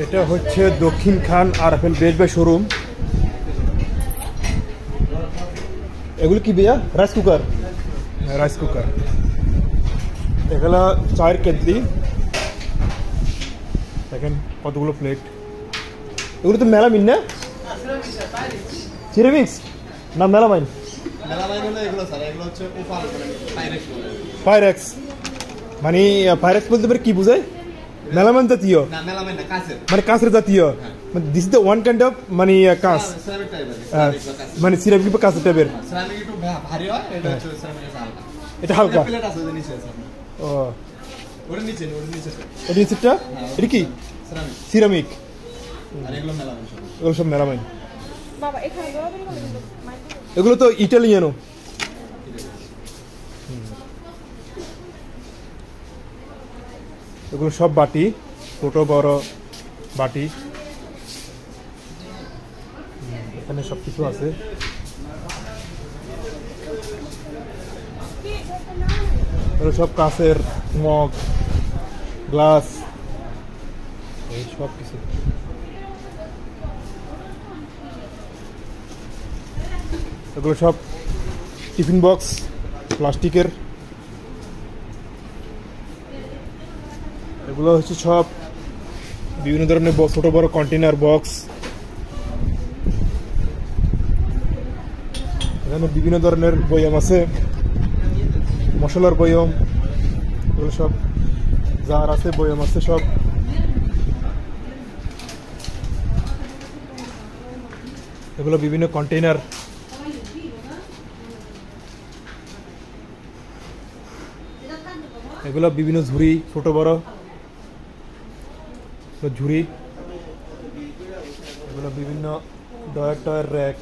এটা হচ্ছে দক্ষিণ খান আরএফএল বেস্ট বাই শোরুম। এগুলো কি ভাইয়া? Rice cooker. Rice cooker. এগুলো চায়ের কেটলি, দেখেন কতগুলো প্লেট। এগুলো তো মেলামিন না? সিরামিক্স না মেলামাইন? পাইরেক্স। মানে পাইরেক্স বলতে পারে কি বোঝায়? মেলামাইন জাতীয় মানে কাঁচের জাতীয়। মানে this is the one kind of মানে কাঁচ, মানে সিরামিক বা কাঁচের টাইপের। এটা হালকা। ও ওটা নিচেরটা এটা কি? সিরামিক। এগুলো সব মেলামাইন। এগুলো তো ইটালিয়ানো। এগুলো সব বাটি, ছোট বড় বাটি, এখানে সবকিছু আছে। এগুলো সব কাঁচের মগ, গ্লাস, এই সব কিছু। এগুলো সব টিফিন বক্স, প্লাস্টিকের। এগুলো হচ্ছে সব বিভিন্ন ধরনের ছোট বড় কন্টেনার বক্স। এখানে বিভিন্ন ধরনের বয়াম আছে, মশলার বয়াম। এগুলো সব জার আছে, বয়াম আছে সব। এগুলো বিভিন্ন কন্টেনার। এগুলো বিভিন্ন ঝুড়ি, ছোট বড় ঝুড়ি। এগুলো বিভিন্ন ডয়ার টয়ার র্যাক।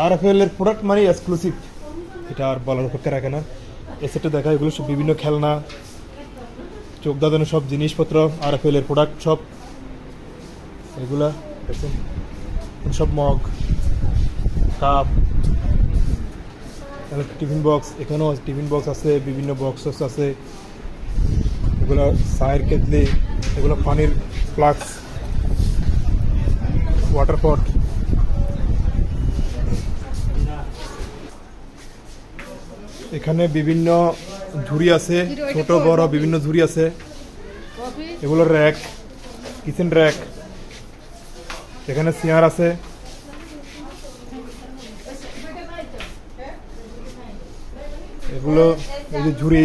আরএফএল এর প্রোডাক্ট মানে এক্সক্লুসিভ, এটা আর বলার অপেক্ষা রাখে না। এ সেটে দেখা এগুলো সব বিভিন্ন খেলনা, চোখ দাদানো সব জিনিসপত্র, আরএফএল এর প্রোডাক্ট সব। এগুলা সব মগ, কাপ, টিফিন বক্স। এখানেও টিফিন বক্স আছে, বিভিন্ন বক্স আছে। এগুলো চায়ের কেটলি, এগুলো পানির ফ্লাক্স, ওয়াটার পট। এখানে বিভিন্ন ঝুড়ি আছে, ছোট বড় বিভিন্ন ঝুড়ি আছে। এগুলো র্যাক, কিচেন র্যাক। এখানে চেয়ার আছে। এগুলো এই যে ঝুড়ি।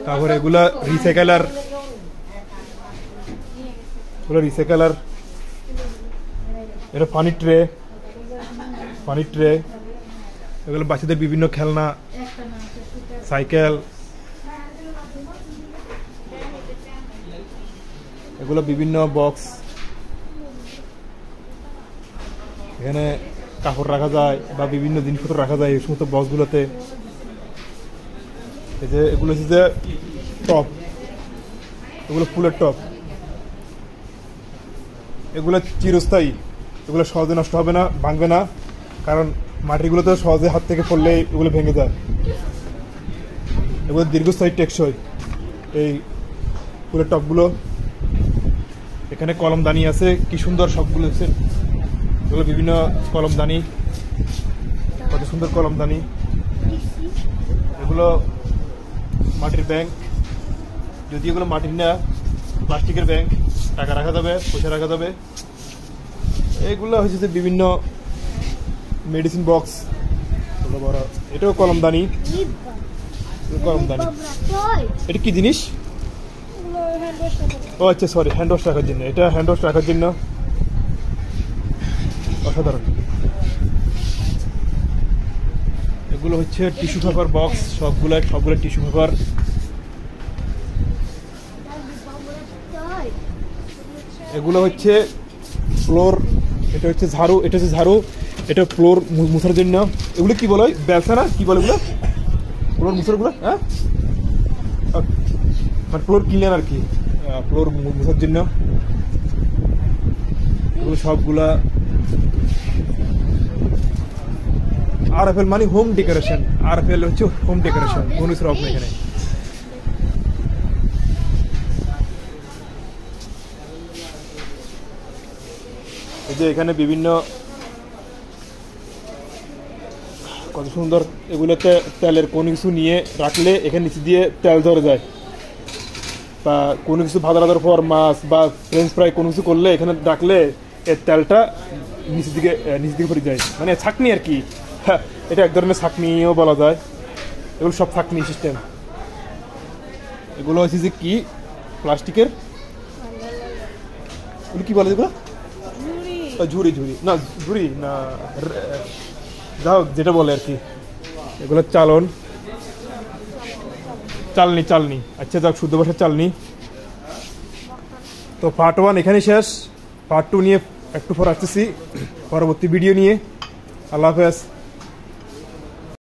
তারপরে এগুলা রিসাইকেলার, এগুলো রিসাইকেলার। এটা পানির ট্রে, পানির ট্রে। এগুলো বাচ্চাদের বিভিন্ন খেলনা, সাইকেল। এগুলো বিভিন্ন বক্স। এখানে কাপড় রাখা যায় বা বিভিন্ন জিনিসপত্র রাখা যায় এই সমস্ত বক্সগুলোতে। এই যে এগুলো হচ্ছে যে টপ, এগুলো ফুলের টপ। এগুলো চিরস্থায়ী, এগুলো সহজে নষ্ট হবে না, ভাঙবে না, কারণ মাটিগুলো তো সহজে হাত থেকে পড়লে এগুলো ভেঙে যায়। এগুলো দীর্ঘস্থায়ী, টেকসই এই ফুলের টপগুলো। এখানে কলমদানি আছে, কি সুন্দর সবগুলো আছে। এগুলো বিভিন্ন কলমদানি, কত সুন্দর কলমদানি। এগুলো মাটির ব্যাংক, যদি এগুলো মাটির না প্লাস্টিকের ব্যাংক, টাকা রাখা যাবে, পয়সা রাখা যাবে। এইগুলো হচ্ছে যে বিভিন্ন মেডিসিন বক্স, ছোটো বড়। এটাও কলমদানি, কলমদানি। এটা কি জিনিস? ও আচ্ছা, সরি, হ্যান্ড ওয়াশ রাখার জন্য। এটা হ্যান্ড ওয়াশ রাখার জন্য, অসাধারণ। এগুলো হচ্ছে টিস্যু পেপার বক্স, সবগুলো টিস্যু পেপার। এগুলো হচ্ছে ফ্লোর, এটা হচ্ছে ঝাড়ু, এটা হচ্ছে ঝাড়ু, এটা ফ্লোর মুছার জন্য। এগুলো কি বলে? ব্যবসা না কি বলে এগুলো? ফ্লোর মুছারগুলো, হ্যাঁ, মানে ফ্লোর ক্লিনার আর কি, ফ্লোর মুছার জন্য। এগুলো সবগুলা আরএফএল মানে হোম ডেকোরেশন। আরএফএল হচ্ছে হোম ডেকোরেশন, কোনো কিছু অভাব নেই এখানে। যে এখানে বিভিন্ন কত সুন্দর, এগুলোতে তেলের কোনো কিছু নিয়ে রাখলে এখানে নিচে দিয়ে তেল ধরে যায়, বা কোনো কিছু ভাজা রাখার পর মাছ বা ফ্রেঞ্চ ফ্রাই কোনো কিছু করলে এখানে রাখলে এর তেলটা নিচের দিকে পড়ে যায়, মানে ছাঁকনি আর কি। হ্যাঁ, এটা এক ধরনের ছাঁকনিও বলা যায়। এগুলো সব ছাঁকনি সিস্টেম। এগুলো হচ্ছে যে কি প্লাস্টিকের, এগুলো কি বলে এগুলো? ঝুড়ি ঝুড়ি না, ঝুড়ি না, যাও যেটা বলে আর কি। এগুলো চালনি। আচ্ছা যাক, শুদ্ধ ভাষার চালনি। তো পার্ট 1 এখানে শেষ। পার্ট 2 নিয়ে একটু পর আসতেছি পরবর্তী ভিডিও নিয়ে। আল্লাহ হাফেজ।